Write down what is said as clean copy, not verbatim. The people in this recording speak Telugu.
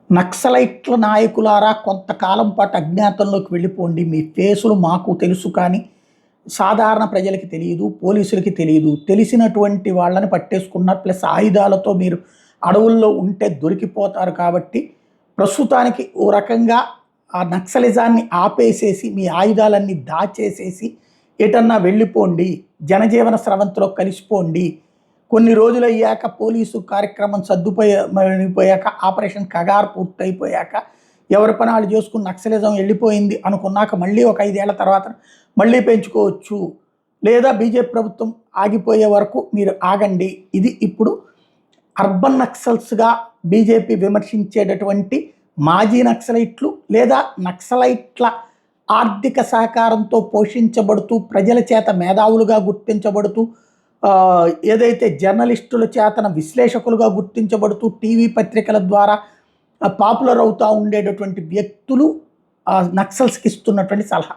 నక్సలైట్ల నాయకులారా కొంతకాలం పాటు అజ్ఞాతంలోకి వెళ్ళిపోండి. మీ ఫేసులు మాకు తెలుసు కానీ సాధారణ ప్రజలకి తెలియదు, పోలీసులకి తెలియదు. తెలిసినటువంటి వాళ్ళని పట్టేసుకున్నారు. ప్లస్ ఆయుధాలతో మీరు అడవుల్లో ఉంటే దొరికిపోతారు. కాబట్టి ప్రస్తుతానికి ఓ రకంగా ఆ నక్సలిజాన్ని ఆపేసేసి మీ ఆయుధాలన్నీ దాచేసేసి ఎటన్నా వెళ్ళిపోండి, జనజీవన స్రవంతిలో కలిసిపోండి. కొన్ని రోజులయ్యాక పోలీసు కార్యక్రమం సర్దుపోయాక ఆపరేషన్ కగార్ పూర్తయిపోయాక ఎవరి పని వాళ్ళు చేసుకుని నక్సలిజం వెళ్ళిపోయింది అనుకున్నాక మళ్ళీ ఒక 5 ఏళ్ల తర్వాత మళ్ళీ పెంచుకోవచ్చు, లేదా బీజేపీ ప్రభుత్వం ఆగిపోయే వరకు మీరు ఆగండి. ఇది ఇప్పుడు అర్బన్ నక్సల్స్గా బీజేపీ విమర్శించేటటువంటి మాజీ నక్సలైట్లు, లేదా నక్సలైట్ల ఆర్థిక సహకారంతో పోషించబడుతూ ప్రజల చేత మేధావులుగా గుర్తించబడుతూ ఏదైతే జర్నలిస్టుల చేతన విశ్లేషకులుగా గుర్తించబడుతూ టీవీ పత్రికల ద్వారా పాపులర్ అవుతూ ఉండేటటువంటి వ్యక్తులు నక్సల్స్కి ఇస్తున్నటువంటి సలహా.